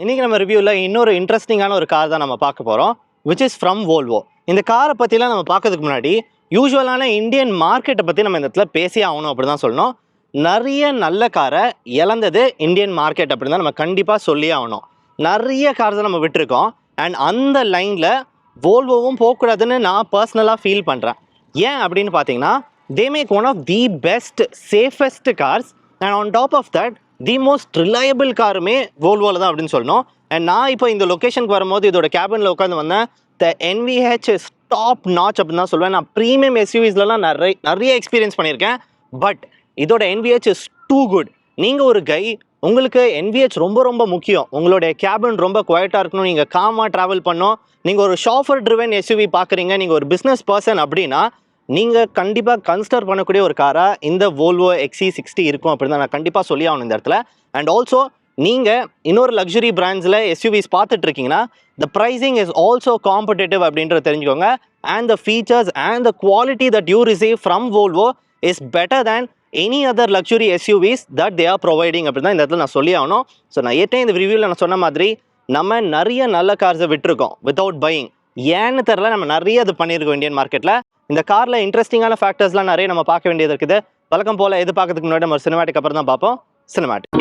இன்னைக்கு நம்ம ரிவ்யூல இன்னொரு இன்ட்ரெஸ்டிங்கான ஒரு கார் தான் நம்ம பார்க்க போறோம், விச் இஸ் ஃப்ரம் வோல்வோ. இந்த காரை பத்திலாம் நம்ம பார்க்கறதுக்கு முன்னாடி யூஸ்வலான இந்தியன் மார்க்கெட்டை பத்தி நம்ம இந்த இடத்துல பேசி ஆகணும் அப்படி தான் சொல்லணும். நிறைய நல்ல காரை இழந்தது இந்தியன் மார்க்கெட் அப்படின்னு தான் நம்ம கண்டிப்பாக சொல்லி ஆகணும். நிறைய கார்ஸை நம்ம விட்டுருக்கோம் அண்ட் அந்த லைனில் வோல்வோவும் போகக்கூடாதுன்னு நான் பர்சனலாக ஃபீல் பண்ணுறேன். ஏன் அப்படின்னு பார்த்தீங்கன்னா, they make one of the best safest cars and on top of that the most reliable காருமே வோல்வோவில் தான் அப்படின்னு சொல்லணும். அண்ட் நான் இப்போ இந்த லொக்கேஷனுக்கு வரும்போது இதோட கேபினில் உட்காந்து வந்தேன். த NVH இஸ் டாப் நாச் அப்படின்னு தான் சொல்லுவேன். நான் ப்ரீமியம் எஸ்யூவிஸ்லாம் நிறைய எக்ஸ்பீரியன்ஸ் பண்ணியிருக்கேன். பட் இதோட NVH இஸ் டூ குட். நீங்கள் ஒரு கை, உங்களுக்கு NVH ரொம்ப ரொம்ப முக்கியம். உங்களுடைய கேபின் ரொம்ப குவைட்டாக இருக்கணும், நீங்கள் காமாக ட்ராவல் பண்ணணும், நீங்கள் ஒரு ஷாஃபர் ட்ரிவன் எஸ்யூவி பார்க்குறீங்க, நீங்கள் ஒரு பிஸ்னஸ் பர்சன் அப்படின்னா நீங்கள் கண்டிப்பாக கன்சிடர் பண்ணக்கூடிய ஒரு காராக இந்த வோல்வோ XC60 இருக்கும் அப்படின்னு தான் நான் கண்டிப்பாக சொல்லி ஆகணும் இந்த இடத்துல. அண்ட் ஆல்சோ நீங்கள் இன்னொரு லக்ஸுரி பிராண்ட்ஸில் எஸ்யூவிஸ் பார்த்துட்டு இருக்கீங்கன்னா, த ப்ரைஸிங் இஸ் ஆல்சோ காம்படேட்டிவ் அப்படின்றத தெரிஞ்சுக்கோங்க. And the features and the quality that you receive from Volvo is better than any other luxury SUVs that they are providing அப்படின்னு தான் இந்த இடத்துல நான் சொல்லி ஆகணும். ஸோ நான் ஏற்கனவே இந்த ரிவ்யூவில் நான் சொன்ன மாதிரி நம்ம நிறைய நல்ல கார்ஸை விட்டுருக்கோம் வித்தவுட் பையிங். ஏன்னு தெரில, நம்ம நிறைய அது பண்ணியிருக்கோம் இந்தியன் மார்க்கெட்டில். இந்த காரில் இன்ட்ரெஸ்டிங்கான ஃபேக்டர்ஸ்லாம் நிறைய நம்ம பார்க்க வேண்டியது இருக்குது. வழக்கம் போல் எது பார்க்கறதுக்கு முன்னாடி நம்ம சினிமாட்டிக் அப்புறம் தான் பார்ப்போம். சினிமாட்டிக்.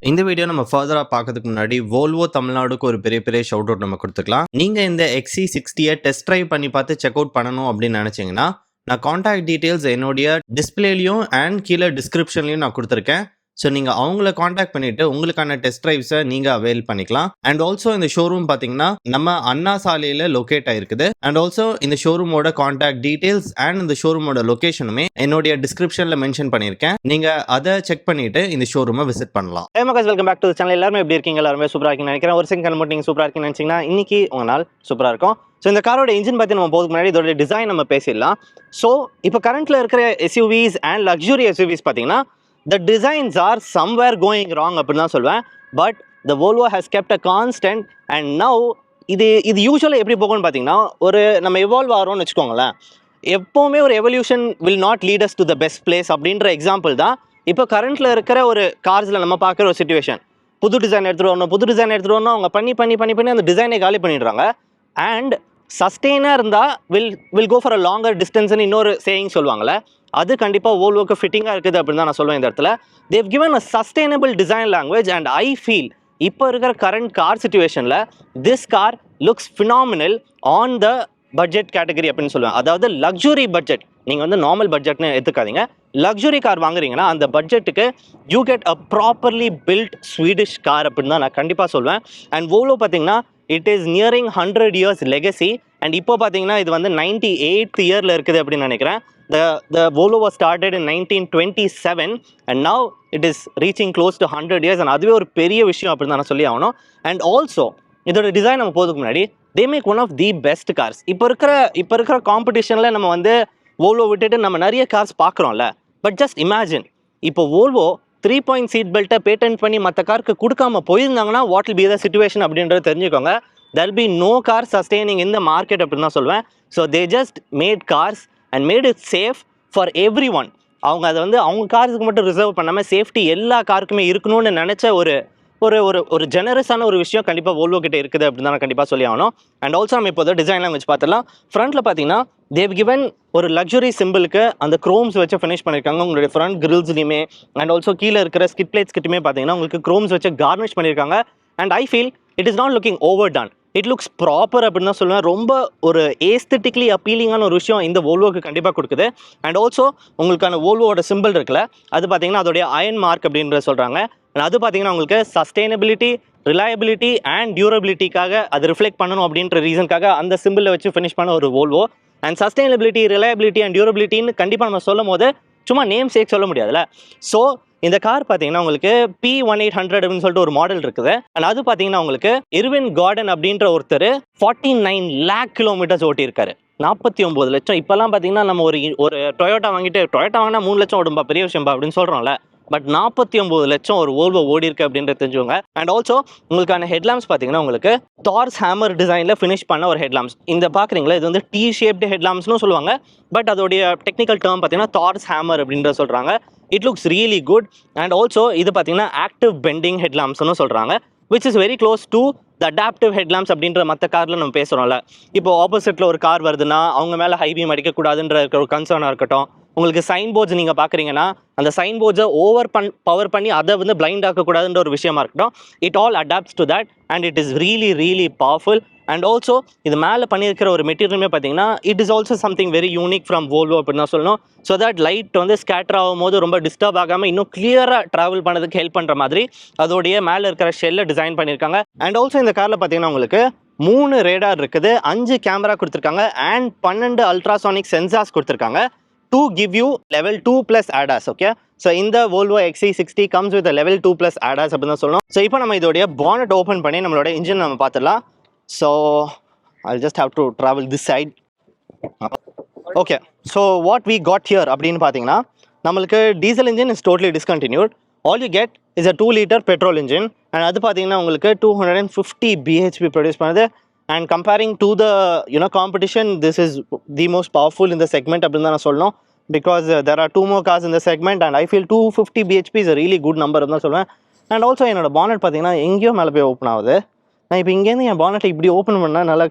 இந்த வீடியோ நம்ம ஃபர்தராக பார்க்கறதுக்கு முன்னாடி வோல்வோ தமிழ்நாடுக்கு ஒரு பெரிய பெரிய ஷவுட் அவுட் நம்ம கொடுத்துக்கலாம். நீங்கள் இந்த XC60 டெஸ்ட் ட்ரைவ் பண்ணி பார்த்து செக் அவுட் பண்ணணும் அப்படின்னு நினச்சிங்கன்னா, நான் காண்டாக்ட் டீட்டெயில்ஸ் என்னுடைய டிஸ்பிளேலையும் அண்ட் கீழே டிஸ்கிரிப்ஷன்லையும் நான் கொடுத்துருக்கேன். ஸோ நீங்கள் அவங்கள காண்டாக்ட் பண்ணிவிட்டு உங்களுக்கான டெஸ்ட் ட்ரைவ்ஸை நீங்கள் அவைல் பண்ணிக்கலாம். அண்ட் ஆல்சோ இந்த ஷோரூம் பார்த்தீங்கன்னா நம்ம அண்ணா சாலையில் லொக்கேட் ஆகிருக்குது. அண்ட் ஆல்சோ இந்த ஷோரூமோட காண்டாக்ட் டீட்டெயில்ஸ் அண்ட் இந்த ஷோரூமோட லொக்கேஷனுமே என்னுடைய டிஸ்கிரிப்ஷனில் மென்ஷன் பண்ணியிருக்கேன். நீங்கள் அதை செக் பண்ணிவிட்டு இந்த ஷோரூமை விசிட் பண்ணலாம். ஹே மக்கள்ஸ், வெல்கம் பேக் டு சேனல். எல்லாருமே எப்படி இருக்கீங்க? எல்லாருமே சூப்பராக இருக்கீங்கன்னு நினைக்கிறேன். ஒரு செகண்ட் மட்டும் நீங்கள் சூப்பராக இருக்கீங்கன்னு நினச்சிங்கன்னா இன்னைக்கு உங்கள் நாள் சூப்பராக இருக்கும். ஸோ இந்த காரோட இன்ஜின் பற்றி நம்ம போகிறதுக்கு முன்னாடி இதோட டிசைன் நம்ம பேசிடலாம். ஸோ இப்போ கரண்ட்டில் இருக்கிற எஸ்யூவிஸ் அண்ட் லக்ஸுரி எஸ்யூவிஸ் பார்த்தீங்கன்னா, the designs are somewhere going wrong அப்படின்னு தான் சொல்வேன். But the Volvo has kept a constant and now இது யூஸ்வலாக எப்படி போகும்னு பார்த்தீங்கன்னா, ஒரு நம்ம எவால்வ் ஆகிறோம்னு வச்சுக்கோங்களேன். எப்போவுமே ஒரு evolution will not lead us to the best place அப்படின்ற எக்ஸாம்பிள் தான் இப்போ கரண்ட்டில் இருக்கிற ஒரு கார்ஸில் நம்ம பார்க்குற ஒரு சுச்சுவேஷன். புது டிசைன் எடுத்துகிட்டு வரணும் அவங்க பண்ணி அந்த டிசைனை காலி பண்ணிடுறாங்க. அண்ட் சஸ்டெயினாக இருந்தால் will go for a longer டிஸ்டன்ஸ்னு இன்னொரு சேயிங் சொல்லுவாங்கள்ல, அது கண்டிப்பாக வோல்வோக்கு ஃபிட்டிங்காக இருக்குது அப்படின்னு தான் நான் சொல்லுவேன். இந்த இடத்துல they given a sustainable design language and I feel இப்போ இருக்கிற கரண்ட் கார் சிச்சுவேஷனில் this car looks phenomenal on the budget category அப்படின்னு சொல்லுவேன். அதாவது லக்ஸுரி பட்ஜெட், நீங்கள் வந்து நார்மல் பட்ஜெட்னு எடுத்துக்காதீங்க. லக்ஸுரி கார் வாங்குறீங்கன்னா அந்த பட்ஜெட்டுக்கு you get a properly built Swedish car அப்படின்னு தான் நான் கண்டிப்பாக சொல்வேன். அண்ட் வோல்வோ பார்த்தீங்கன்னா it is nearing 100 years legacy. And இப்போ பார்த்தீங்கன்னா இது வந்து 98th இயரில் இருக்குது அப்படின்னு நினைக்கிறேன். The Volvo was started in 1927 and now it is reaching close to 100 years and அதுவே ஒரு பெரிய விஷயம் அப்படின்னு தான் நான் சொல்லி ஆகணும். அண்ட் ஆல்சோ இதோட டிசைன் நம்ம போகிறதுக்கு முன்னாடி they make one of the best cars. இப்போ இருக்கிற காம்படிஷனில் நம்ம வந்து வோல்வோ விட்டுட்டு நம்ம நிறைய கார்ஸ் பார்க்குறோம்ல. பட் ஜஸ்ட் இமேஜின், இப்போ வோல்வோ 3-point சீட் பெல்ட்டை பேட்டன்ட் பண்ணி மற்ற காருக்கு கொடுக்காம போயிருந்தாங்கன்னா what will be the situation அப்படின்றத தெரிஞ்சுக்கோங்க. there will be no car sustaining in the market அப்படின்னு தான் சொல்லுவேன். So they just made cars and made it safe for everyone. அவங்க அதை வந்து அவங்க காருக்கு மட்டும் ரிசர்வ் பண்ணாமல் சேஃப்டி எல்லா காருக்குமே இருக்கணும்னு நினச்ச ஒரு ஒரு ஒரு ஒரு ஜெனரஸான ஒரு விஷயம் கண்டிப்பாக வோல்வோ கிட்ட இருக்குது அப்படின்னு தான் நான் கண்டிப்பாக சொல்லி ஆகணும். அண்ட் ஆல்சோ நம்ம இப்போ டிசைன் லாங்குவேஜ் பார்த்துலாம். ஃப்ரண்ட்டில் பார்த்தீங்கன்னா தேவ் கிவன் ஒரு லக்ஸுரி சிம்பிளுக்கு அந்த க்ரோம்ஸ் வச்சு ஃபினிஷ் பண்ணியிருக்காங்க உங்களுடைய ஃப்ரண்ட் கிரில்ஸ்லையுமே. அண்ட் ஆல்சோ கீழே இருக்கிற ஸ்கிட் பிளேட்ஸ் கிட்டுமே பார்த்தீங்கன்னா உங்களுக்கு க்ரோம்ஸ் வச்சு கார்னிஷ் பண்ணியிருக்காங்க. And I feel it is not looking overdone, it looks proper அப்படின்னு தான் சொல்லுவேன். ரொம்ப ஒரு ஏஸ்தட்டிக்லி அப்பீலிங்கான ஒரு விஷயம் இந்த வோல்வோக்கு கண்டிப்பாக கொடுக்குது. அண்ட் ஆல்சோ உங்களுக்கான வோல்வோட சிம்பிள் இருக்குல்ல, அது பார்த்தீங்கன்னா அதோடைய அயன் மார்க் அப்படின்ற சொல்கிறாங்க. அது பார்த்தீங்கன்னா உங்களுக்கு சஸ்டெயினபிலிட்டி, ரிலையபிலிட்டி அண்ட் டியூரபிலிட்டிக்காக அது ரிஃப்ளெக்ட் பண்ணணும் அப்படின்ற ரீசனுக்காக அந்த சிம்பிளை வச்சு ஃபினிஷ் பண்ண ஒரு Volvo. And sustainability, reliability and டியூரபிலிட்டின்னு கண்டிப்பாக நம்ம சொல்லும் போது சும்மா நேம் சேக் சொல்ல முடியாதுல்ல. ஸோ இந்த கார் பார்த்தீங்கன்னா உங்களுக்கு P1800 அப்படின்னு சொல்லிட்டு ஒரு மாடல் இருக்குது. அண்ட் அது பார்த்தீங்கன்னா உங்களுக்கு இர்வின் கார்டன் அப்படின்ற ஒருத்தர் 49 lakh கிலோமீட்டர்ஸ் ஓட்டியிருக்காரு. 49 லட்சம். இப்போல்லாம் பார்த்தீங்கன்னா நம்ம ஒரு டொயோட்டா வாங்கிட்டு டொயோட்டா வாங்கினா 3 லட்சம் ஓடும்பா பெரிய விஷயம்பா அப்படின்னு சொல்கிறோம்ல. பட் 49 லட்சம் ஒரு ஓல்வோ ஓடி இருக்கு அப்படின்றது தெரிஞ்சுக்கோங்க. அண்ட் ஆல்சோ உங்களுக்கான ஹெட்லாம்ப்ஸ் பார்த்தீங்கன்னா உங்களுக்கு தார்ஸ் ஹேமர் டிசைனில் ஃபினிஷ் பண்ண ஒரு ஹெட்லாம்ப்ஸ். இந்த பார்க்குறீங்களா, இது வந்து டி ஷேப்டு ஹெட்லாம்ப்ஸ்னு சொல்லுவாங்க. பட் அதோடைய டெக்னிக்கல் டேர்ம் பார்த்தீங்கன்னா தார்ஸ் ஹேமர் அப்படின்ற சொல்கிறாங்க. It looks really good. And also இது பார்த்தீங்கன்னா ஆக்டிவ் பெண்டிங் ஹெட்லாம்ப்ஸ்னு சொல்கிறாங்க, which is very close to the adaptive headlamps அப்படின்ற மற்ற காரில் நம்ம பேசுகிறோம்ல. இப்போ ஆப்போசிட்டில் ஒரு கார் வருதுன்னா அவங்க மேலே ஹை பீம் அடிக்கக்கூடாதுன்ற ஒரு கன்சர்னாக இருக்கட்டும். உங்களுக்கு சைன் போர்ட்ஸ் நீங்கள் பார்க்குறீங்கன்னா அந்த சைன் போர்ட்ஸை பவர் பண்ணி அதை வந்து பிளைண்ட் ஆக்கக்கூடாதுன்ற ஒரு விஷயமா இருக்கட்டும். It all adapts to that and it is really powerful. And also இது மேலே பண்ணியிருக்கிற ஒரு மெட்டீரியலுமே பார்த்தீங்கன்னா it is also something very unique from Volvo அப்படின்னு தான் சொல்லணும். ஸோ தட் லைட் வந்து ஸ்கேட்டர் ஆகும்போது ரொம்ப டிஸ்டர்ப் ஆகாமல் இன்னும் கிளியராக ட்ராவல் பண்ணதுக்கு ஹெல்ப் பண்ணுற மாதிரி அதோடைய மேலே இருக்கிற ஷெல்லை டிசைன் பண்ணியிருக்காங்க. அண்ட் ஆல்சோ இந்த காரில் பார்த்தீங்கன்னா உங்களுக்கு 3 ரேடார் இருக்குது, 5 கேமரா கொடுத்துருக்காங்க அண்ட் 12 அல்ட்ராசானிக் சென்சார்ஸ் கொடுத்துருக்காங்க to give you level 2+ ADAS. okay, so இந்த Volvo XC60 comes with a level 2+ ADAS அப்படின்னு தான் சொல்லணும். ஸோ இப்போ நம்ம இதோடைய பானட் ஓப்பன் பண்ணி நம்மளோட இன்ஜின் நம்ம பார்த்துடலாம். So I'll just have to travel this side. okay, so what we got here அப்படின்னு பார்த்தீங்கன்னா நம்மளுக்கு diesel engine is totally discontinued. All you get is a 2-liter petrol engine and அது பார்த்தீங்கன்னா உங்களுக்கு 250 bhp ப்ரொடியூஸ் பண்ணுது. And comparing to the competition, this is the most powerful in the segment அப்படின்னு தான் நான் சொல்லணும். Because there are 2 more cars in the segment and I feel 250 bhp is a really good number தான் சொல்லுவேன். And also என்னோட bonnet பார்த்தீங்கன்னா எங்கேயோ மேலே போய் ஓப்பன் ஆகுது. நான் இப்போ இங்கேருந்து என் பானட்டை இப்படி ஓப்பன் பண்ணால் நல்லா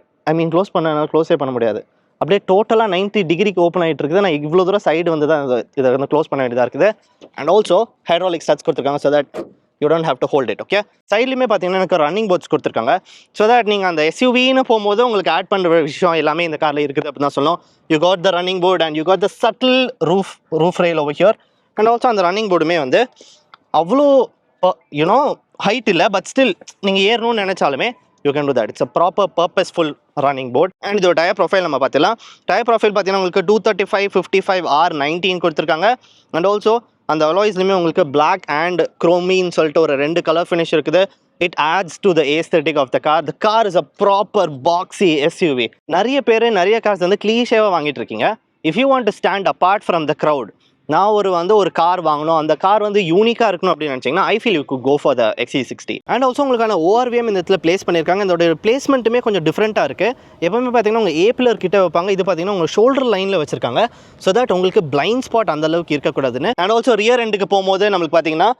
க்ளோஸ் பண்ண என்னால் க்ளோஸே பண்ண முடியாது. அப்படியே டோட்டலாக 90 டிகிரிக்கு ஓப்பன் ஆகிட்டு இருக்குது. நான் இவ்வளோ தூரம் சைடு வந்து தான் இதை வந்து க்ளோஸ் பண்ண வேண்டியதாக இருக்குது. அண்ட் ஆல்சோ ஹைட்ராலிக் ஸ்டட்ஸ் கொடுத்துருக்காங்க so that you don't have to hold it. okay, சைட்லையுமே பார்த்தீங்கன்னா எனக்கு ரன்னிங் போர்ட்ஸ் கொடுத்துருக்காங்க ஸோ தட் நீங்கள் அந்த எஸ்யூவின்னு போகும்போது உங்களுக்கு ஆட் பண்ணுற விஷயம் எல்லாமே இந்த காரில் இருக்குது அப்படின்னு தான் சொல்லணும். You got the running board and you got the subtle roof rail over here. And also அந்த ரன்னிங் போர்டுமே வந்து அவ்வளோ ஹைட் இல்லை, பட் ஸ்டில் நீங்கள் ஏறணும்னு நினச்சாலுமே you can do that. It's a proper purposeful running board. And இதோட tyre profile நம்ம பார்த்துலாம். டயர் ப்ரொஃபைல் பார்த்தீங்கன்னா உங்களுக்கு 235, 55, R19 கொடுத்துருக்காங்க. அண்ட் ஆல்சோ அந்த அலாய்ஸ்லையுமே உங்களுக்கு பிளாக் அண்ட் குரோமின்னு சொல்லிட்டு ஒரு 2 கலர் ஃபினிஷ் இருக்குது. It adds to the aesthetic of the car. The car is a proper boxy SUV. நிறைய பேர் நிறைய கார்ஸ் வந்து கிளீஷேவாக வாங்கிட்டு இருக்கீங்க. If you want to stand apart from the crowd, நான் ஒரு கார் வாங்கணும், அந்த கார் வந்து யூனிக்காக இருக்கணும் அப்படின்னு நினச்சிங்கன்னா I feel you could go for the XC60. And also உங்களுக்கான ORVM இந்த இடத்துல பிளேஸ் பண்ணியிருக்காங்க. இதோட பிளேஸ்மெண்ட்டுமே கொஞ்சம் டிஃப்ரெண்ட்டாக இருக்குது. எப்பவுமே பார்த்தீங்கன்னா உங்கள் ஏபிலர் கிட்ட வைப்பாங்க, இது பார்த்தீங்கன்னா உங்கள் ஷோல்டர் லைனில் வச்சிருக்காங்க ஸோ தட் உங்களுக்கு பிளைண்ட் ஸ்பாட் அந்த அளவுக்கு இருக்கக்கூடாதுன்னு. அண்ட் ஆல்சோ ரியர் எண்டுக்கு போகும்போது நம்மளுக்கு பார்த்தீங்கன்னா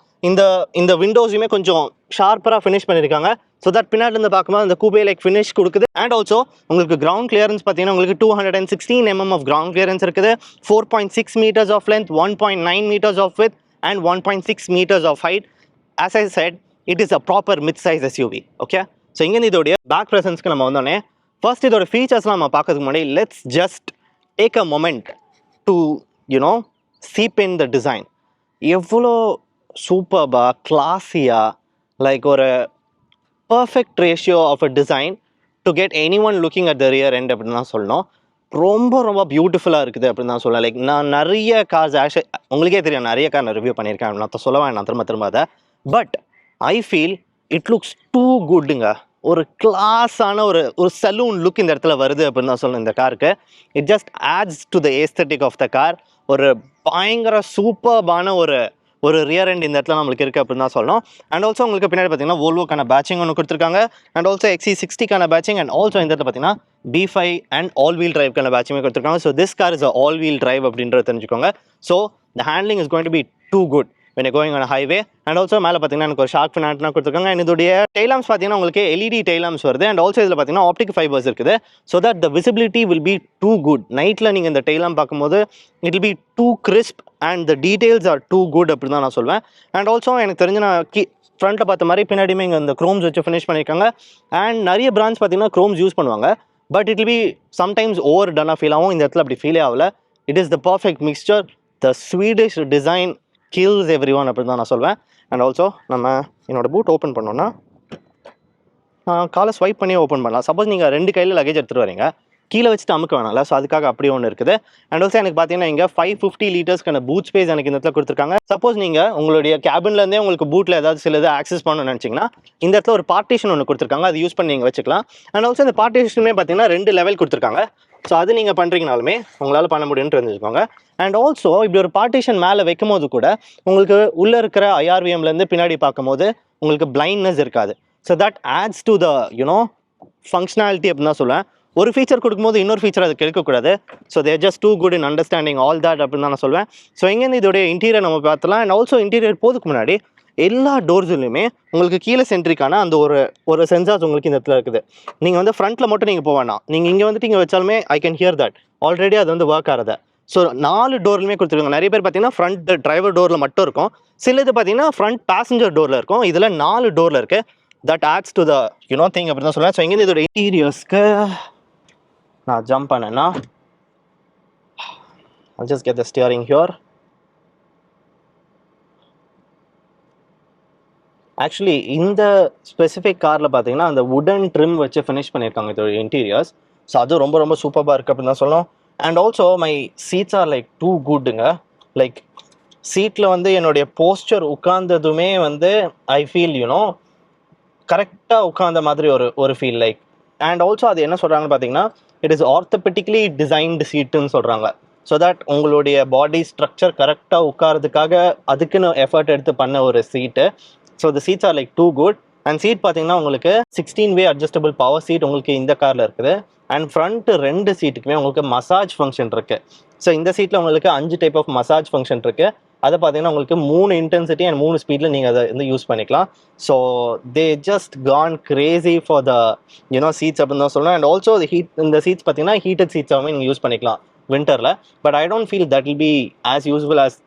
இந்த விண்டோஸுமே கொஞ்சம் ஷார்ப்பராக ஃபினிஷ் பண்ணியிருக்காங்க ஸோ தட் பின்னாடி இருந்து பார்க்கும்போது அந்த கூபே லைக் ஃபினிஷ் கொடுக்குது. அண்ட் ஆல்சோ உங்களுக்கு கிரவுண்ட் கிளியரன்ஸ் பார்த்தீங்கன்னா உங்களுக்கு 216 mm ஆஃப் கிரவுண்ட் கிளியரன்ஸ் இருக்குது. 4.6 meters of length, 1.9 meters of width and 1.6 meters of height. as I said, it is a proper mid-size SUV. Okay, so இங்கேருந்து இதோடைய back ப்ரெசன்ஸ்க்கு நம்ம வந்தோடனே first இதோட ஃபீச்சர்ஸ்லாம் நம்ம பார்க்கறதுக்கு முன்னாடி let's just take a moment to seep in the design. எவ்வளோ சூப்பர்பாக கிளாஸியாக லைக் ஒரு perfect ratio of a design to get anyone looking at the rear end அப்படின்னு தான் சொல்லணும். ரொம்ப பியூட்டிஃபுல்லாக இருக்குது அப்படின்னு தான் சொல்லலாம். லைக் நான் நிறைய கார்ஸ் உங்களுக்கே தெரியும், நிறைய கார் நான் ரிவ்யூ பண்ணியிருக்கேன், நான் சொல்ல வேணாம் திரும்ப அதை. But I feel it looks too குட்டுங்க. ஒரு கிளாஸான ஒரு சலூன் லுக் இந்த இடத்துல வருது அப்படின்னு தான் சொல்லணும் இந்த காருக்கு. It just adds to the aesthetic of the car. ஒரு பயங்கர சூப்பர்பான ஒரு ரியர் எண்ட் இந்த இடத்துல நம்மளுக்கு இருக்குது அப்படின்னு தான் சொல்லணும். அண்ட் ஆல்சோ உங்களுக்கு பின்னாடி பார்த்தீங்கன்னா வோல்வோக்கான பேட்சிங் ஒன்று கொடுத்துருக்காங்க. அண்ட் ஆல்சோ XC60க்கான பேட்சிங் அண்ட் ஆல்சோ இந்த இடத்துல பார்த்தீங்கன்னா B5 அண்ட் ஆல் வீல் டிரைவ்க்கான பேட்சிங்குமே கொடுத்துருக்காங்க. So this car is all wheel drive அப்படின்றத தெரிஞ்சுக்கோங்க. So the handling is going to be too good when you're going on a highway. And also மேலே பார்த்தீங்கன்னா எனக்கு ஒரு ஷார்க் ஃபின் ஆண்டனா கொடுத்துருக்காங்க. அண்ட் இதோடைய டெய்லாம்ஸ் பார்த்தீங்கன்னா உங்களுக்கு LED டெய்லாம்ஸ் வருது. அண்ட் ஆல்சோ இதில் பார்த்தீங்கன்னா ஆப்டிக் ஃபைபர்ஸ் இருக்குது. So that the visibility will be too good. நைட்டில் நீங்கள் இந்த டெய்லாம் பார்க்கும்போது it will be too crisp and the details are too good அப்படின்னு தான் நான் சொல்வேன். அண்ட் ஆல்சோ எனக்கு தெரிஞ்சு நான் ஃப்ரண்ட்டில் பார்த்த மாதிரி பின்னாடியுமே இங்கே இந்த க்ரோம்ஸ் வச்சு ஃபினிஷ் பண்ணியிருக்காங்க. அண்ட் நிறைய பிராண்ட்ஸ் பார்த்தீங்கன்னா க்ரோம்ஸ் யூஸ் பண்ணுவாங்க, but it will be sometimes over டன்னாக ஃபீல் ஆகும். இந்த இடத்துல அப்படி ஃபீலே ஆகல. It is the perfect mixture. The Swedish design kills everyone அப்படின்னு தான் நான் சொல்வேன். அண்ட் ஆல்சோ நம்ம என்னோடய பூட் ஓப்பன் பண்ணோன்னா காலை ஸ்வைப் பண்ணி ஓப்பன் பண்ணலாம். சப்போஸ் நீங்கள் 2 கையில் லக்கேஜ் எடுத்துகிட்டு வரீங்க, கீழே வச்சுட்டு அமுக்க வேணாம்ல, ஸோ அதுக்காக அப்படி ஒன்று இருக்குது. அண்ட் ஆல்சோ எனக்கு பார்த்தீங்கன்னா இங்கே 550 லிட்டர்ஸ்க்கான பூட் ஸ்பேஸ் எனக்கு இந்த இடத்துல கொடுத்துருக்காங்க. சப்போஸ் நீங்கள் உங்களுடைய கேபின்லேருந்தே உங்களுக்கு பூட்டில் ஏதாவது சில இது ஆக்சஸ் பண்ணணும்னு நினச்சிங்கன்னா இந்த இடத்துல ஒரு பார்ட்டிஷன் ஒன்று கொடுத்துருக்காங்க, அது யூஸ் பண்ணி நீங்கள் வச்சுக்கலாம். அண்ட் ஆல்சோ இந்த பார்ட்டிஷனுமே பார்த்தீங்கன்னா 2 லெவல் கொடுத்துருக்காங்க. ஸோ அது நீங்கள் பண்ணுறீங்கனாலுமே உங்களால் பண்ண முடியும்னு தெரிஞ்சுக்கோங்க. அண்ட் ஆல்சோ இப்படி ஒரு பார்ட்டிஷன் மேலே வைக்கும் போது கூட உங்களுக்கு உள்ளே இருக்கிற ஐஆர்விஎம்லேருந்து பின்னாடி பார்க்கும்போது உங்களுக்கு பிளைண்ட்னஸ் இருக்காது. So that adds to the functionality அப்படின்னு தான் சொல்லுவேன். ஒரு ஃபீச்சர் கொடுக்கும்போது இன்னொரு ஃபீச்சர் அது கிடைக்கக்கூடாது. So they're just too good in understanding all that அப்படின்னு தான் நான் சொல்வேன். ஸோ எங்கேருந்து இதோடைய இன்டீரியர் நம்ம பார்த்தலாம். அண்ட் ஆல்சோ இன்டீரியர் போதுக்கு முன்னாடி எல்லா டோர்ஸ்லையுமே உங்களுக்கு கீழே சென்ட்ரிக்கான அந்த ஒரு சென்சார்ஸ் உங்களுக்கு இந்த இடத்துல இருக்குது. நீங்கள் வந்து ஃப்ரண்ட்டில் மட்டும் நீங்கள் போக வேணாம், நீங்கள் இங்கே வந்துட்டு இங்கே வச்சாலுமே I can hear that already அது வந்து ஒர்க் ஆகுது. ஸோ 4 டோர்லையுமே கொடுத்துருக்காங்க. நிறைய பேர் பார்த்தீங்கன்னா ஃப்ரண்ட் டிரைவர் டோரில் மட்டும் இருக்கும், சிலது பார்த்தீங்கன்னா ஃப்ரண்ட் பேசஞ்சர் டோரில் இருக்கும். இதில் 4 டோரில் இருக்குது. That adds to the thing அப்படி தான் சொல்லுவேன். ஸோ இங்கேருந்து இதோட இன்டீரியர்ஸ்க்கு நான் ஜம்ப் பண்ணேன்னா I'll just get the steering here. Actually இந்த ஸ்பெசிஃபிக் காரில் பார்த்தீங்கன்னா அந்த வுடன் ட்ரிம் வச்சு ஃபினிஷ் பண்ணியிருக்காங்க இதோட இன்டீரியர்ஸ். ஸோ அது ரொம்ப ரொம்ப சூப்பராக இருக்குது அப்படின்னு தான் சொல்லணும். And also my seats are like too குட்டுங்க. லைக் சீட்டில் வந்து என்னுடைய போஸ்டர் உட்கார்ந்ததுமே வந்து ஐ ஃபீல் கரெக்டாக உட்கார்ந்த மாதிரி ஒரு ஃபீல் லைக். அண்ட் ஆல்சோ அது என்ன சொல்கிறாங்கன்னு பார்த்தீங்கன்னா இட் இஸ் ஆர்த்தோபெட்டிக்லி டிசைன்டு சீட்டுன்னு சொல்கிறாங்க. ஸோ தட் உங்களுடைய பாடி ஸ்ட்ரக்சர் கரெக்டாக உட்காரதுக்காக அதுக்குன்னு எஃபர்ட் எடுத்து பண்ண ஒரு seat. So the seats are like too good. And seat பார்த்தீங்கன்னா உங்களுக்கு 16 வே அட்ஜஸ்டபிள் பவர் சீட் உங்களுக்கு இந்த காரில் இருக்குது. அண்ட் ஃப்ரண்ட் 2 சீட்டுக்குமே உங்களுக்கு மசாஜ் ஃபங்க்ஷன் இருக்குது. ஸோ இந்த சீட்டில் உங்களுக்கு 5 டைப் ஆஃப் மசாஜ் ஃபங்க்ஷன் இருக்குது. அதை பார்த்தீங்கன்னா உங்களுக்கு 3 இன்டென்சிட்டி அண்ட் 3 ஸ்பீடில் நீங்கள் அதை வந்து யூஸ் பண்ணிக்கலாம். So they just gone crazy for the seats அப்படின்னு தான் சொல்லணும். அண்ட் ஆல்சோ இந்த சீட்ஸ் பார்த்தீங்கன்னா ஹீட்டட் சீட்ஸாகவே நீங்கள் யூஸ் பண்ணிக்கலாம் வின்டரில். But I don't feel that will be as useful as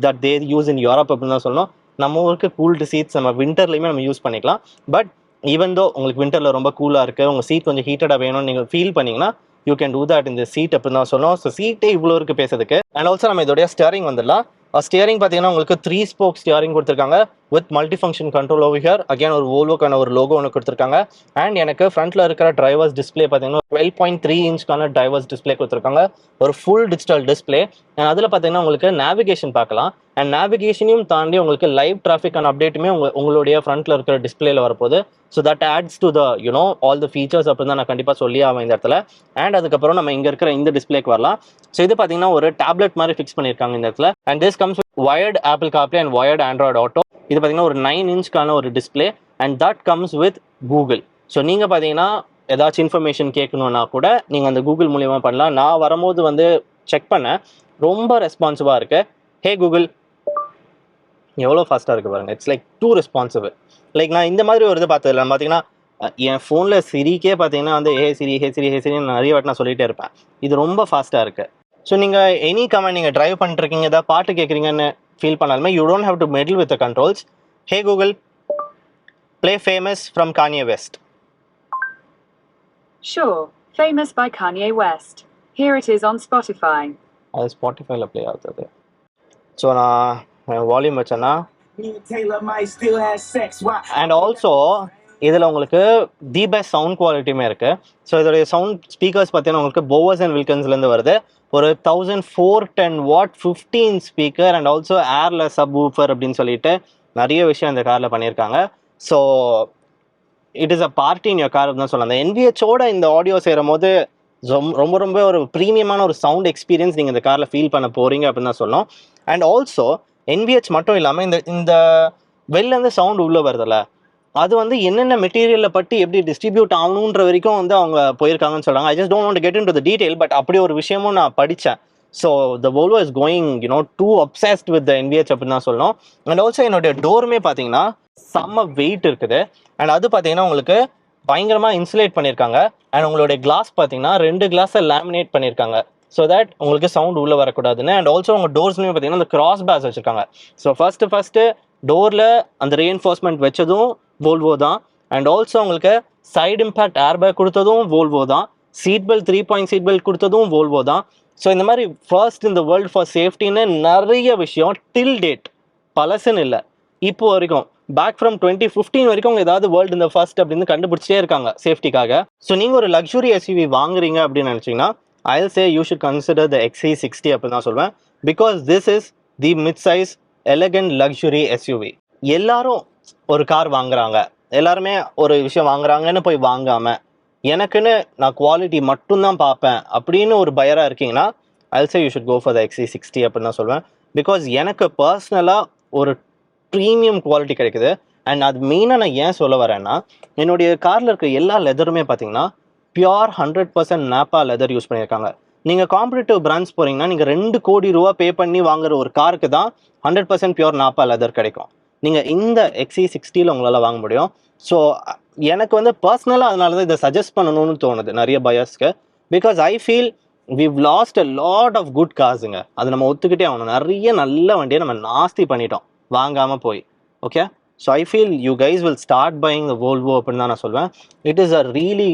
that they use in Europe அப்படின்னு தான் சொல்லணும். நம்ம ஊருக்கு கூல்டு சீட்ஸ் நம்ம வின்டர்லையுமே நம்ம யூஸ் பண்ணிக்கலாம். பட் ஈவன் தோ உங்களுக்கு வின்டரில் ரொம்ப கூலாக இருக்குது, உங்கள் சீட் கொஞ்சம் ஹீட்டடாக வேணும்னு நீங்கள் ஃபீல் பண்ணிங்கன்னா யூ கேன் டூ தட் இந்த சீட் அப்படின்னு தான் சொல்லணும். ஸோ சீட்டே இவ்வளோ இருக்குது பேசுறதுக்கு. அண்ட் ஆல்சோ நம்ம இதோடைய ஸ்டியரிங் வந்துடலாம். ஸ்டியரிங் பார்த்தீங்கன்னா உங்களுக்கு 3 ஸ்போக் ஸ்டியரிங் கொடுத்துருக்காங்க with multi function control over here. Again ஒரு வோல்வோக்கான ஒரு லோகோ ஒன்று கொடுத்துருக்காங்க. அண்ட் எனக்கு ஃப்ரண்ட்டில் இருக்கிற டிரைவர்ஸ் டிஸ்பிளே பார்த்தீங்கன்னா 12.3 இன்ச்க்கான டிரைவர்ஸ் டிஸ்பிளே கொடுத்துருக்காங்க, ஒரு ஃபுல் டிஜிட்டல் டிஸ்பிளே. அண்ட் அதில் பார்த்தீங்கன்னா உங்களுக்கு நேவிகேஷன் பார்க்கலாம். அண்ட் நேவிகேஷனையும் தாண்டி உங்களுக்கு லைவ் டிராஃபிக்கான அப்டேட்டுமே உங்களுடைய ஃப்ரண்ட்டில் இருக்கிற டிஸ்பிளேல வரப்போகுது. So that adds to the all the features அப்படின்னு தான் நான் கண்டிப்பாக சொல்லி ஆவேன் இந்த இடத்துல. அண்ட் அதுக்கப்புறம் நம்ம இங்கே இருக்கிற இந்த டிஸ்பிளேக்கு வரலாம். ஸோ இது பார்த்தீங்கன்னா ஒரு டேப்லெட் மாதிரி ஃபிக்ஸ் பண்ணியிருக்காங்க இந்த இடத்துல. And this comes with wired apple CarPlay and wired Android auto. இது பார்த்தீங்கன்னா ஒரு 9 இன்ச்க்கான ஒரு display and that comes with Google. So நீங்கள் பார்த்தீங்கன்னா ஏதாச்சும் இன்ஃபர்மேஷன் கேட்கணுன்னா கூட நீங்கள் அந்த கூகுள் மூலியமாக பண்ணலாம். நான் வரும்போது வந்து செக் பண்ணேன், ரொம்ப ரெஸ்பான்சிவாக இருக்குது. ஹே கூகுள், எவ்வளோ ஃபாஸ்ட்டாக இருக்குது பாருங்கள். It's like too responsible. Like நான் இந்த மாதிரி ஒரு இது பார்த்ததில்ல. பார்த்தீங்கன்னா என் ஃபோனில் சிரிக்கே பார்த்தீங்கன்னா வந்து ஹே சிரி ஹே சிரி ஹே சிரின்னு நிறைய வாட்டி நான் சொல்லிகிட்டே இருப்பேன். இது ரொம்ப ஃபாஸ்ட்டாக இருக்குது. ஸோ நீங்கள் எனி கமெண்ட் நீங்கள் ட்ரைவ் பண்ணிட்டுருக்கீங்க, ஏதாவது பாட்டு கேட்குறீங்கன்னு ஃபீல் பண்ணாலுமே you don't have to meddle with the controls. Hey Google, play famous from Kanye West. Sure, Famous by Kanye West. Here it is on Spotify. அது ஸ்பாட்டிஃபைல ப்ளே ஆகுது. So நான் volume வச்சேன்னா அண்ட் ஆல்சோ இதில் உங்களுக்கு the best sound குவாலிட்டியுமே இருக்குது. So இதோடைய sound speakers பார்த்தீங்கன்னா உங்களுக்கு போவஸ் அண்ட் வில்கன்ஸ்லேருந்து வருது. ஒரு 1410 what 15 speaker and also airless sub woofer அப்படின்னு சொல்லிட்டு நிறைய விஷயம் இந்த காரில் பண்ணியிருக்காங்க. So it is a party in your car அப்படின்னு தான் சொல்லலாம். அந்த NVH-ஓட இந்த ஆடியோ செய்கிற போது ரொம்ப ரொம்ப ஒரு ப்ரீமியமான ஒரு சவுண்ட் எக்ஸ்பீரியன்ஸ் நீங்கள் இந்த காரில் ஃபீல் பண்ண போகிறீங்க அப்படின்னு தான் சொல்லணும். அண்ட் ஆல்சோ NVH மட்டும் இல்லாமல் இந்த வெளிலேருந்து சவுண்ட் உள்ளே வருதில்ல, அது வந்து என்னென்ன மெட்டீரியலில் பற்றி எப்படி டிஸ்ட்ரிபியூட் ஆகணுன்ற வரைக்கும் வந்து அவங்க போயிருக்காங்கன்னு சொல்கிறாங்க. I just don't want to get into the detail, but அப்படி ஒரு விஷயமும் நான் படித்தேன். So the Volvo is going to obsessed with the NVH அப்படின்னு தான் சொல்லணும். அண்ட் ஆல்சோ என்னுடைய டோருமே பார்த்தீங்கன்னா செம்ம வெயிட் இருக்குது. அண்ட் அது பார்த்தீங்கன்னா உங்களுக்கு பயங்கரமாக இன்சுலேட் பண்ணியிருக்காங்க. அண்ட் உங்களுடைய கிளாஸ் பார்த்தீங்கன்னா 2 கிளாஸை லேமினேட் பண்ணியிருக்காங்க ஸோ தட் உங்களுக்கு சவுண்ட் உள்ளே வரக்கூடாதுன்னு. அண்ட் ஆல்சோ உங்கள் டோர்ஸ்லையும் பார்த்தீங்கன்னா அந்த கிராஸ் பேஸ் வச்சுருக்காங்க. ஸோ ஃபஸ்ட்டு டோரில் அந்த ரீஎன்ஃபோர்ஸ்மெண்ட் வச்சதும் Volvo தான். அண்ட் ஆல்சோ உங்களுக்கு சைடு இம்பேக்ட் ஏர்பேக் கொடுத்ததும் Volvo தான். Seat belt 3 point seat belt கொடுத்ததும் Volvo தான். ஸோ இந்த மாதிரி ஃபர்ஸ்ட் இந்த வேர்ல்டு ஃபார் சேஃப்டின்னு நிறைய விஷயம் டில் டேட் பழசுன்னு இல்லை இப்போ வரைக்கும் பேக் ஃப்ரம் 2015 வரைக்கும் அவங்க ஏதாவது வேர்ல்டு இந்த ஃபர்ஸ்ட் அப்படின்னு கண்டுபிடிச்சிட்டே இருக்காங்க சேஃப்டிக்காக. ஸோ நீங்கள் ஒரு லக்ஸுரி எஸ்யூவி வாங்குறீங்க அப்படின்னு நினச்சிங்கன்னா I'll say you should consider the XC60 அப்படின்னு தான் சொல்வேன். Because this is the mid size elegant luxury SUV. எல்லாரும் ஒரு கார் வாங்குறாங்க, எல்லாருமே ஒரு விஷயம் வாங்குறாங்கன்னு போய் வாங்காமல் எனக்குன்னு நான் குவாலிட்டி மட்டும்தான் பார்ப்பேன் அப்படின்னு ஒரு பயராக இருக்கீங்கன்னா I'll say you should go for the XC60 அப்படின்னு தான் சொல்வேன். பிகாஸ் எனக்கு பர்சனலாக ஒரு ப்ரீமியம் குவாலிட்டி கிடைக்குது. அண்ட் அது மெயினாக நான் ஏன் சொல்ல வரேன்னா, என்னுடைய காரில் இருக்க எல்லா லெதருமே பார்த்தீங்கன்னா பியூர் 100% நாப்பா லெதர் யூஸ் பண்ணியிருக்காங்க. நீங்கள் காம்படிட்டிவ் பிராண்ட்ஸ் போகிறீங்கன்னா நீங்கள் 2 கோடி ரூபா பே பண்ணி வாங்குற ஒரு காருக்கு தான் 100% பியூர் நாப்பா லெதர் கிடைக்கும். நீங்கள் இந்த XC60யில் உங்களால் வாங்க முடியும். ஸோ எனக்கு வந்து பர்சனலாக அதனால தான் இதை சஜஸ்ட் பண்ணணும்னு தோணுது நிறைய பையர்ஸ்க்கு. Because I feel we've lost a lot of good கார்ஸுங்க. அது நம்ம ஒத்துக்கிட்டே ஆகணும். நிறைய நல்ல வண்டியை நம்ம நாஸ்தி பண்ணிட்டோம் வாங்காமல் போய். Okay, so I feel you guys will start buying the Volvo அப்படின்னு தான் நான் சொல்வேன். It is a really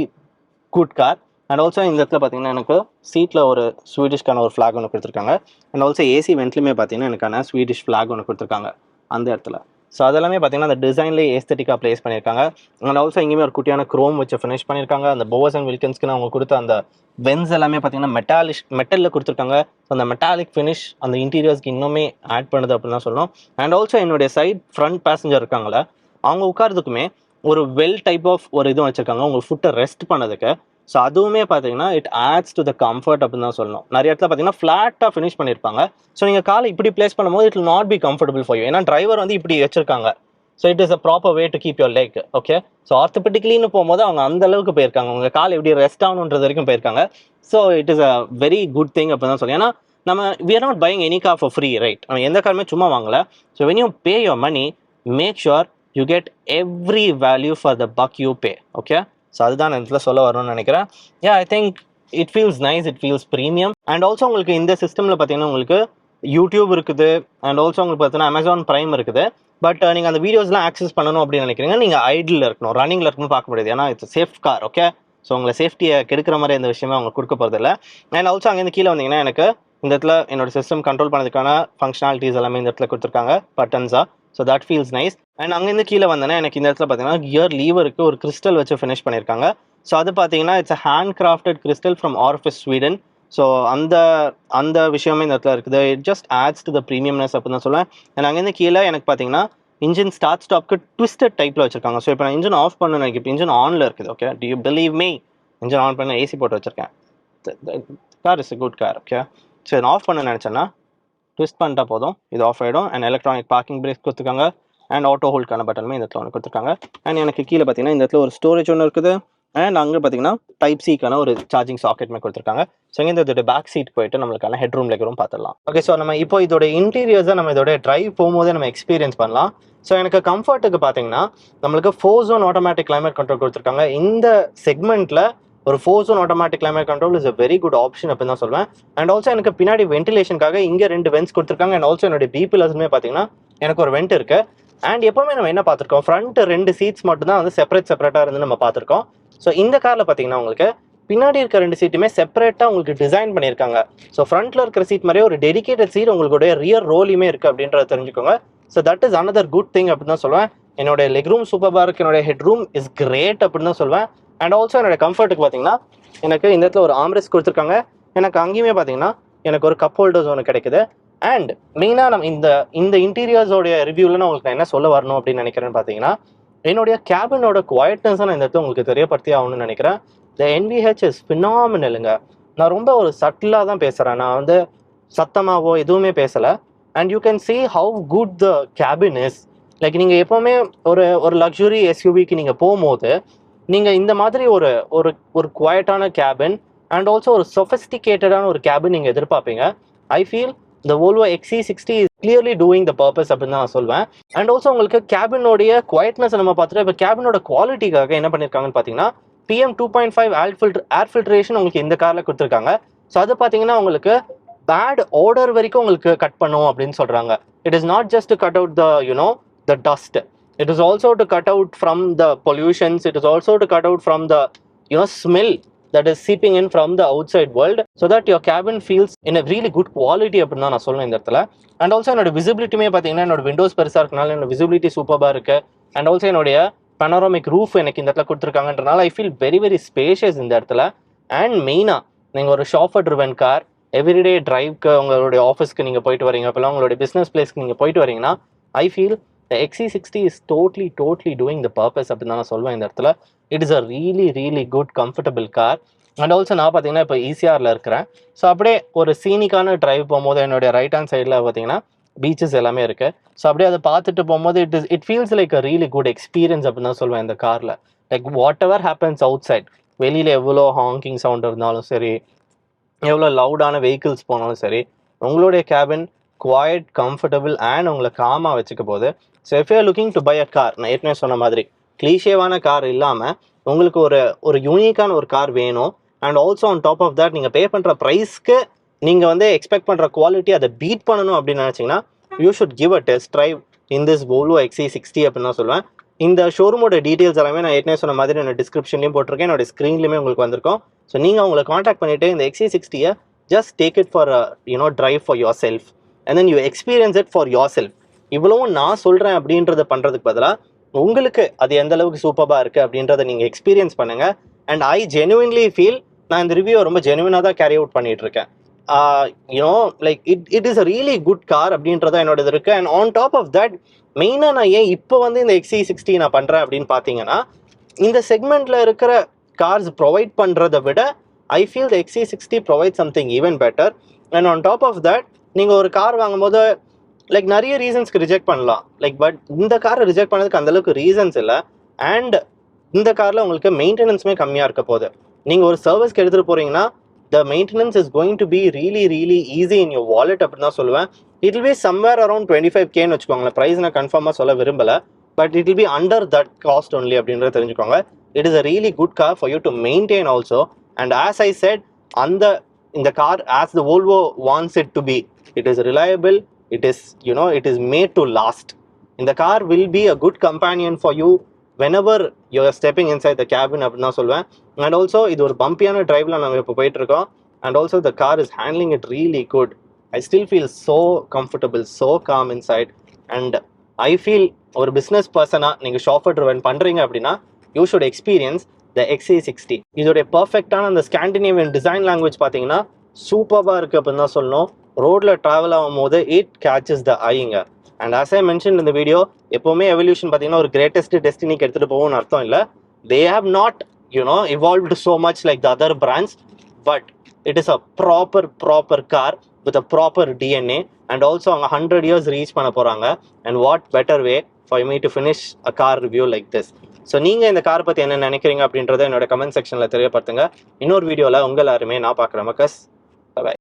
good car. And also இந்த இடத்துல பார்த்தீங்கன்னா எனக்கு சீட்டில் ஒரு ஸ்வீடிஷ்கான ஒரு ஃப்ளாக் ஒன்று கொடுத்துருக்காங்க. அண்ட் ஆல்சோ ஏசி வெண்ட்லையுமே பார்த்தீங்கன்னா எனக்கான ஸ்வீடிஷ் ஃப்ளாக் ஒன்று கொடுத்துருக்காங்க அந்த இடத்துல. ஸோ அதெல்லாமே பார்த்தீங்கன்னா அந்த டிசைன்லேயே ஏஸ்தட்டிக்காக ப்ளேஸ் பண்ணியிருக்காங்க. அண்ட் ஆல்சோ இங்கேயுமே ஒரு குட்டியான க்ரோம் வச்சு ஃபினிஷ் பண்ணியிருக்காங்க. அந்த போவஸ் அண்ட் வில்கின்ஸ்க்கு அவங்க கொடுத்த அந்த வென்ஸ் எல்லாமே பார்த்தீங்கன்னா மெட்டலில் கொடுத்துருக்காங்க. ஸோ அந்த மெட்டாலிக் ஃபினிஷ் அந்த இன்டீரியர்ஸ்க்கு இன்னுமே ஆட் பண்ணுது அப்படின்னு தான் சொல்லணும். அண்ட் ஆல்சோ என்னுடைய சைட் ஃப்ரண்ட் பேசஞ்சர் இருக்காங்களே அவங்க உட்காரதுக்குமே ஒரு வெல் டைப் ஆஃப் ஒரு இதுவும் வச்சுருக்காங்க உங்களுக்கு ஃபுட்டை ரெஸ்ட் பண்ணதுக்கு. ஸோ அதுவுமே பார்த்தீங்கன்னா it adds to the comfort அப்படின்னு தான் சொல்லணும். நிறைய இடத்துல பார்த்தீங்கன்னா ஃப்ளாட்டாக ஃபினிஷ் பண்ணியிருப்பாங்க. ஸோ நீங்கள் காலை இப்படி பிளேஸ் பண்ணும்போது it will not be comfortable for you. ஏன்னா டிரைவர் வந்து இப்படி வச்சிருக்காங்க. So it is a proper way to keep your leg. Okay, so ஆர்த்தோபெடிக்லின்னு போகும்போது அவங்க அந்த அளவுக்கு போயிருக்காங்க, உங்கள் கால் எப்படி ரெஸ்ட் ஆகணுன்றது வரைக்கும் போயிருக்காங்க. So it is a very good thing அப்படின்னு தான் சொல்லி. ஏன்னா நம்ம we are not buying any car for free, right? நம்ம எந்த காருமே சும்மா வாங்கல. So when you pay your money, make sure you get every value for the buck you pay. Okay, so அதுதான் நான் இதில் சொல்ல வரணும்னு நினைக்கிறேன். I think it feels nice, it feels premium. And also உங்களுக்கு இந்த சிஸ்டமில் பார்த்தீங்கன்னா உங்களுக்கு யூடியூப் இருக்குது. அண்ட் ஆல்சோ உங்களுக்கு பார்த்தீங்கன்னா அமேசான் ப்ரைம் இருக்குது. பட் நீங்கள் அந்த வீடியோஸ்லாம் ஆக்சஸ் பண்ணணும் அப்படின்னு நினைக்கிறீங்க, நீங்கள் ஐடில் இருக்கணும், ரன்னிங்கில் இருக்கணும்னு பார்க்க முடியாது. ஏன்னா it's safe car. Okay, so உங்களை சேஃப்டியை கெடுக்கிற மாதிரி இந்த விஷயமே அவங்க கொடுக்க போகிறதில்ல. அண்ட் ஆல்சோ அங்கேருந்து கீழே வந்தீங்கன்னா எனக்கு இந்த இடத்துல என்னோட சிஸ்டம் கண்ட்ரோல் பண்ணதுக்கான ஃபங்க்ஷனாலிட்டிஸ் எல்லாமே இந்த இடத்துல கொடுத்துருக்காங்க பட்டன்ஸாக. So that feels nice. And அங்கேருந்து கீழே வந்தேன்னா எனக்கு இந்த இடத்துல பார்த்தீங்கன்னா கியர் லீவருக்கு ஒரு கிறிஸ்டல் வச்சு ஃபினிஷ் பண்ணியிருக்காங்க. ஸோ அது பார்த்தீங்கன்னா it's a hand crafted crystal from Orrefors Sweden. So அந்த விஷயமே இந்த இடத்துல இருக்குது. It just adds to the premiumness அப்படின்னு தான் சொல்லுவேன். அண்ட் அங்கேருந்து கீழே எனக்கு பார்த்தீங்கன்னா இன்ஜின் ஸ்டார்ட் ஸ்டாப்க்கு ட்விஸ்டட் டைப்பில் வச்சிருக்காங்க. ஸோ இப்போ நான் இன்ஜின் ஆஃப் பண்ண எனக்கு இப்போ இன்ஜின் ஆனில் இருக்குது. Okay, to you believe me? Engine on பண்ண ஏசி போட்டு வச்சிருக்கேன். Car is a good car. Okay, so நான் ஆஃப் பண்ண நினச்சேன்னா ட்விஸ்ட் பண்ணிட்டா போதும், இது ஆஃப் ஆகிடும். அண்ட் எலக்ட்ரானிக் பார்க்கிங் பிரேக் கொடுத்துருக்காங்க. அண்ட் ஆட்டோ ஹோல்டுக்கான பட்டனுமே இந்த இடத்துல ஒன்று கொடுத்துருக்காங்க. அண்ட் எனக்கு கீழே பார்த்தீங்கன்னா இந்த இடத்துல ஒரு ஸ்டோரேஜ் ஒன்று இருக்குது. அண்ட் அங்கே பார்த்தீங்கன்னா டைப் சிக்கான ஒரு சார்ஜிங் சாக்கெட்மே கொடுத்துருக்காங்க. ஸோ இங்கே இதோட பேக் சீட் போயிட்டு நம்மளுக்கான ஹெட் ரூம் லெக்கரும் பார்த்துடலாம். ஓகே, ஸோ நம்ம இப்போ இதோட இன்டீரியர்ஸை நம்ம இதோட ட்ரைவ் போகும்போதே நம்ம எக்ஸ்பீரியன்ஸ் பண்ணலாம். ஸோ எனக்கு கம்ஃபர்ட்டுக்கு பார்த்தீங்கன்னா நம்மளுக்கு 4 zone ஆட்டோமேட்டிக் கிளைமேட் கண்ட்ரோல் கொடுத்துருக்காங்க. இந்த செக்மெண்ட்டில் ஒரு 4 zone automatic climate control is a very good option அப்படின்னு தான் சொல்வேன். அண்ட் ஆல்சோ எனக்கு பின்னாடி வென்டிலேஷனுக்காக இங்கே 2 வென்ட்ஸ் கொடுத்துருக்காங்க. அண்ட் ஆல்சோ என்னுடைய பிபிஎல்ஸ்மே பார்த்தீங்கன்னா எனக்கு ஒரு வெண்ட் இருக்குது. அண்ட் எப்போவுமே நம்ம என்ன பார்த்துருக்கோம், ஃப்ரண்ட் 2 சீட்ஸ் மட்டும் தான் வந்து செப்பரேட்டாக இருந்து நம்ம பார்த்துருக்கோம். ஸோ இந்த காரில் பார்த்தீங்கன்னா உங்களுக்கு பின்னாடி இருக்க 2 சீட்டுமே செப்பரேட்டாக உங்களுக்கு டிசைன் பண்ணியிருக்காங்க. ஸோ ஃப்ரண்ட்டில் இருக்கிற சீட் மாதிரியே ஒரு டெடிகேட்டட் சீட் உங்களுடைய ரியர் ரோலையுமே இருக்குது அப்படின்றத தெரிஞ்சுக்கோங்க. So that is another good thing அப்படின்னு தான் சொல்லுவேன். என்னோட லெக் ரூம் சூப்பராக இருக்குது, என்னோட ஹெட் ரூம் இஸ் கிரேட் அப்படின்னு தான் சொல்லுவேன். அண்ட் ஆல்சோ என்னோட கம்ஃபர்ட்டுக்கு பார்த்தீங்கன்னா எனக்கு இந்த இடத்துல ஒரு ஆம்ரெஸ்ட் கொடுத்துருக்காங்க. எனக்கு அங்கேயுமே பார்த்தீங்கன்னா எனக்கு ஒரு கப் ஹோல்டர்ஸ் ஒன்று கிடைக்குது. அண்ட் மெயினாக நம்ம இந்த இன்டீரியர்ஸோடைய ரிவ்யூவில் நான் உங்களுக்கு என்ன சொல்ல வரணும் அப்படின்னு நினைக்கிறேன்னு பார்த்தீங்கன்னா என்னுடைய கேபினோட குவாய்ட்னஸை நான் இந்த இடத்துல உங்களுக்கு தெரியப்படுத்தி ஆகணும்னு நினைக்கிறேன். த NVH இஸ் ஃபினாமினலுங்க. நான் ரொம்ப ஒரு சட்டிலாக தான் பேசுகிறேன், நான் வந்து சத்தமாகவோ எதுவுமே பேசலை. And you can see how good the cabin is. Like நீங்கள் எப்போவுமே ஒரு லக்ஸுரி எஸ்யூவிக்கு நீங்கள் போகும்போது நீங்கள் இந்த மாதிரி ஒரு குவாய்ட்டான கேபின் அண்ட் ஆல்சோ ஒரு சொஃபிஸ்டிகேட்டடான ஒரு கேபின் நீங்கள் எதிர்பார்ப்பீங்க. I feel the Volvo XC60 is clearly doing the purpose அப்படின்னு தான் நான் சொல்வேன். அண்ட் ஆல்சோ உங்களுக்கு கேபினோடைய குவைட்னஸ் நம்ம பார்த்துட்டு இப்போ கேபினோட குவாலிட்டிக்காக என்ன பண்ணியிருக்காங்கன்னு பார்த்தீங்கன்னா PM 2.5 ஏர் ஃபில்ட்ரேஷன் உங்களுக்கு இந்த காரில் கொடுத்துருக்காங்க. ஸோ அது பார்த்தீங்கன்னா உங்களுக்கு பேட் ஓடர் வரைக்கும் உங்களுக்கு கட் பண்ணும் அப்படின்னு சொல்கிறாங்க. It is not just to cut out the dust. It is also to cut out from the pollutions. It is also to cut out from the smell. that is seeping in from the outside world so that your cabin feels in a really good quality அப்படின்னு தான் நான் சொல்லுவேன் இந்த இடத்துல. And also என்னோட விசிபிலிட்டியுமே பார்த்தீங்கன்னா என்னோட Windows பெருசாக இருக்கனால என்னோட விசிபிலிட்டி சூப்பராக இருக்கு. அண்ட் ஆல்சோ என்னுடைய பனோராமிக் ரூஃப் எனக்கு இந்த இடத்துல கொடுத்துருக்காங்கன்றனால I feel very very spacious இந்த இடத்துல. அண்ட் மெயினாக நீங்கள் ஒரு ஷாஃபர் ட்ரிவன் கார் எவ்ரிடே டிரைவ்க்கு உங்களுடைய ஆஃபீஸ்க்கு நீங்கள் போயிட்டு வரீங்க, அப்போல்லாம் உங்களுடைய பிஸ்னஸ் பிளேஸ்க்கு நீங்கள் போயிட்டு வரீங்கன்னா ஐ feel the XC60 is totally doing the purpose அப்படின்னு நான் சொல்வேன் இந்த இடத்துல. It is a really good comfortable car. And also நான் பார்த்தீங்கன்னா இப்போ ஈசிஆரில் இருக்கிறேன். ஸோ அப்படியே ஒரு சீனிக்கான டிரைவ் போகும்போது என்னுடைய ரைட் ஹேண்ட் சைடில் பார்த்தீங்கன்னா பீச்சஸ் எல்லாமே இருக்குது. ஸோ அப்படியே அதை பார்த்துட்டு போகும்போது it feels like a really good experience அப்படின்னு தான் சொல்லுவேன் இந்த காரில். Like whatever happens outside, வெளியில் எவ்வளோ ஹாங்கிங் சவுண்ட் இருந்தாலும் சரி, எவ்வளோ லவுடான வெஹிக்கிள்ஸ் போனாலும் சரி, உங்களுடைய கேபின் குவாய்ட் கம்ஃபர்டபுள் அண்ட் உங்களை காமாக வச்சுக்க போகுது. So if you are looking to buy a car, நான் ஏற்கனவே சொன்ன மாதிரி கிளீஷேவான கார் இல்லாமல் உங்களுக்கு ஒரு யூனிக்கான ஒரு கார் வேணும். And also on top of that நீங்கள் பே பண்ணுற ப்ரைஸ்க்கு நீங்கள் வந்து எக்ஸ்பெக்ட் பண்ணுற குவாலிட்டி அதை பீட் பண்ணணும் அப்படின்னு நினச்சிங்கன்னா you should give a test drive in this Volvo XC60 அப்படின்னு தான் சொல்லுவேன். இந்த ஷோரூமோட டீட்டெயில்ஸ் எல்லாமே நான் ஏற்கனவே சொன்ன மாதிரி என்னோட டிஸ்கிரிப்ஷன்லையும் போட்டிருக்கேன், என்னோட ஸ்க்ரீன்லையுமே உங்களுக்கு வந்திருக்கும். ஸோ நீங்கள் அவங்களை காண்டாக்ட் பண்ணிவிட்டு இந்த XC60 just take it for drive for your self and then you experience it for your self. இவ்வளவும் நான் சொல்கிறேன் அப்படின்றத பண்ணுறதுக்கு பதிலாக உங்களுக்கு அது எந்த அளவுக்கு சூப்பராக இருக்குது அப்படின்றத நீங்கள் எக்ஸ்பீரியன்ஸ் பண்ணுங்கள். அண்ட் ஐ ஜெனுவின்லி ஃபீல் நான் இந்த ரிவ்யூவை ரொம்ப ஜெனுவினாக தான் கேரி அவுட் பண்ணிகிட்டு இருக்கேன். Like it is a really good car அப்படின்றத என்னோட இது இருக்குது. And on top of that மெயினாக நான் ஏன் இப்போ வந்து இந்த XC60 நான் பண்ணுறேன் அப்படின்னு பார்த்தீங்கன்னா, இந்த செக்மெண்ட்டில் இருக்கிற கார்ஸ் ப்ரொவைட் பண்ணுறதை விட I feel the XC60 provide something even better. And on top of that நீங்கள் ஒரு கார் வாங்கும்போது லைக் நிறைய ரீசன்ஸ்க்கு ரிஜெக்ட் பண்ணலாம், லைக் பட் இந்த காரை ரிஜெக்ட் பண்ணதுக்கு அந்தளவுக்கு ரீசன்ஸ் இல்லை. அண்ட் இந்த காரில் உங்களுக்கு மெயின்டெனன்ஸுமே கம்மியாக இருக்க போகுது. நீங்கள் ஒரு சர்வீஸ்க்கு எடுத்துகிட்டு போகிறீங்கன்னா the maintenance is going to be really easy in your wallet அப்படின்னு தான் சொல்லுவேன். It will be somewhere around 25,000 வச்சுக்கோங்களேன். ப்ரைஸ் நான் கன்ஃபார்மாக சொல்ல விரும்பலை, but it will be under that cost only அப்படின்றத தெரிஞ்சுக்கோங்க. It is a really good car for you to maintain also. And as I said, இந்த car as the Volvo wants it to be, it is reliable, it is made to last. இந்த car will be a good companion for you whenever you are stepping inside the cabin அப்படின்னு தான் சொல்லுவேன். And also இது ஒரு பம்பியான டிரைவில் நம்ம இப்போ போயிட்டுருக்கோம். And also the car is handling it really good. I still feel so comfortable, so com inside. And I feel ஒரு business பர்சனாக நீங்கள் ஷாஃபர் ட்ரிவன் பண்ணுறீங்க அப்படின்னா you should experience the XC60. இதோடைய பர்ஃபெக்டான அந்த ஸ்காண்டினேவியன் டிசைன் லாங்குவேஜ் பார்த்தீங்கன்னா சூப்பராக இருக்குது அப்படின்னு தான் சொல்லணும். ரோடில் ட்ராவல் ஆகும் போது இட் கேட்சஸ் த ஐங்க. அண்ட் ஆஸ் ஐ மென்ஷன் இந்த வீடியோ, எப்போவுமே எவல்யூஷன் பார்த்தீங்கன்னா ஒரு கிரேட்டஸ்ட் டெஸ்டினிக்கு எடுத்துகிட்டு போகும்னு அர்த்தம் இல்லை. They have not evolved so much like the other brands, but it is a proper car with a proper DNA. And also அவங்க 100 years reach பண்ண போகிறாங்க. And what better way for me to finish a car review like this. So நீங்கள் இந்த car பற்றி என்ன நினைக்கிறீங்க அப்படின்றத என்னோட கமெண்ட் செக்ஷனில் தெரியப்படுத்துங்க. இன்னொரு வீடியோவில் உங்கள் எல்லாருமே நான் பார்க்குறேன். மக்கஸ், பை.